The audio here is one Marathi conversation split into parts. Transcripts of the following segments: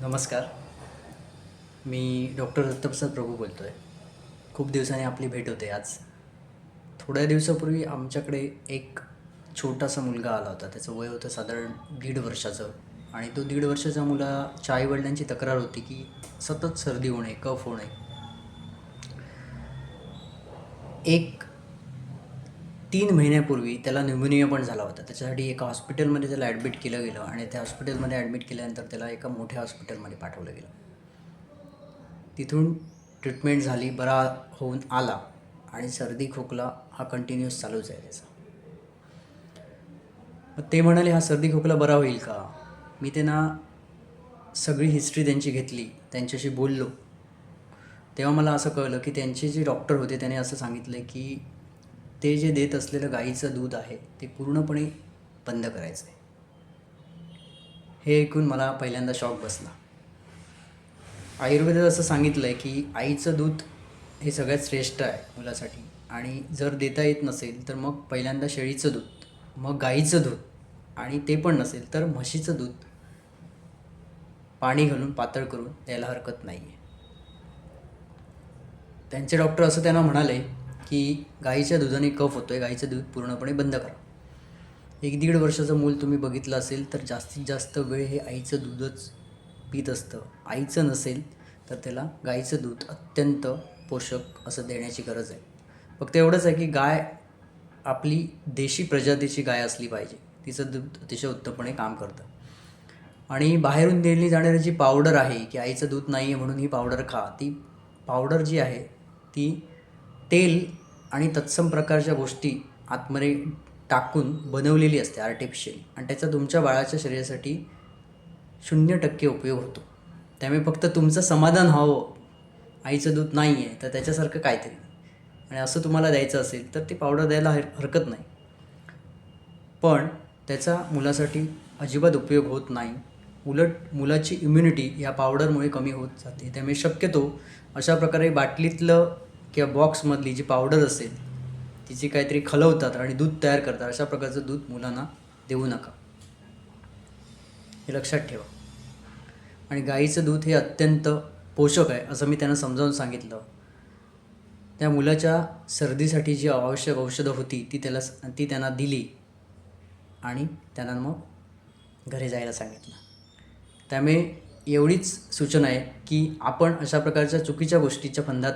नमस्कार. मी डॉक्टर दत्तप्रसाद प्रभू बोलतो आहे. खूप दिवसांनी आपली भेट होते आज. थोड्या दिवसापूर्वी आमच्याकडे एक छोटासा मुलगा आला होता. त्याचं वय होतं साधारण 1.5 वर्षाचं आणि तो 1.5 वर्षाच्या मुलाच्या आईवडिलांची तक्रार होती की सतत सर्दी होणे, कफ होणे. एक 3 महिन्यापूर्वी त्याला न्यूमोनिया पण झाला होता. त्याच्यासाठी एका हॉस्पिटलमध्ये त्याला ॲडमिट केलं गेलं आणि त्या हॉस्पिटलमध्ये ॲडमिट केल्यानंतर त्याला एका मोठ्या हॉस्पिटलमध्ये पाठवलं गेलं. तिथून ट्रीटमेंट झाली, बरा होऊन आला आणि सर्दी खोकला हा कंटिन्यूअस चालूच आहे त्याचा. मग ते म्हणाले हा सर्दी खोकला बरा होईल का? मी त्यांना सगळी हिस्ट्री त्यांची घेतली, त्यांच्याशी बोललो. तेव्हा मला असं कळलं की त्यांचे जे डॉक्टर होते त्याने असं सांगितलं की ते जे देत असलेलं गाईचं दूध आहे ते पूर्णपणे बंद करायचं आहे. हे ऐकून मला पहिल्यांदा शॉक बसला. आयुर्वेदात असं सांगितलं आहे की आईचं दूध हे सगळ्यात श्रेष्ठ आहे मुलासाठी आणि जर देता येत नसेल तर मग पहिल्यांदा शेळीचं दूध, मग गाईचं दूध आणि ते पण नसेल तर म्हशीचं दूध पाणी घालून पातळ करून द्यायला हरकत नाही आहे. त्यांचे डॉक्टर असं त्यांना म्हणाले की गाईच्या दुधाने कफ होतो आहे, गाईचं दूध पूर्णपणे बंद करा. 1-1.5 वर्षाचं मूल तुम्ही बघितलं असेल तर जास्तीत जास्त वेळ हे आईचं दूधच पीत असतं. आईचं नसेल तर त्याला गाईचं दूध अत्यंत पोषक असं देण्याची गरज आहे. फक्त एवढंच आहे की गाय आपली देशी प्रजातीची गाय असली पाहिजे. तिचं दूध अतिशय उत्तमपणे काम करतं. आणि बाहेरून दिली जाणारी जी पावडर आहे की आईचं दूध नाही आहे म्हणून ही पावडर खा, ती पावडर जी आहे ती तेल आणि तत्सम प्रकारच्या गोष्टी आतमध्ये टाकून बनवलेली असते आर्टिफिशियल आणि त्याचा तुमच्या बाळाच्या शरीरासाठी 0% उपयोग होतो. त्यामुळे फक्त तुमचं समाधान हवं, आईचं दूध नाही आहे तर त्याच्यासारखं काहीतरी आणि असं तुम्हाला द्यायचं असेल तर ती पावडर द्यायला हरकत नाही. पण त्याचा मुलासाठी अजिबात उपयोग होत नाही. उलट मुलाची इम्युनिटी या पावडरमुळे कमी होत जाते. त्यामुळे शक्यतो अशा प्रकारे बाटलीतलं किंवा बॉक्समधली जी पावडर असेल तिची काहीतरी खलवतात आणि दूध तयार करतात, अशा प्रकारचं दूध मुलांना देऊ नका, हे लक्षात ठेवा. आणि गाईचं दूध हे अत्यंत पोषक आहे असं मी त्यांना समजावून सांगितलं. त्या मुलाच्या सर्दीसाठी जी आवश्यक औषधं होती ती त्यांना दिली आणि त्यांना मग घरी जायला सांगितलं. त्यामुळे एवढीच सूचना आहे की आपण अशा प्रकारच्या चुकीच्या गोष्टीच्या फंदात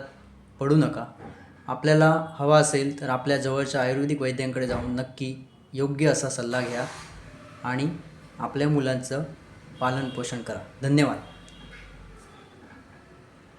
पडू नका. आपल्याला हवा असेल तर आपल्या जवळच्या आयुर्वेदिक वैद्यांकडे जाऊन नक्की योग्य असा सल्ला घ्या आणि आपल्या मुलांचं पालनपोषण करा. धन्यवाद.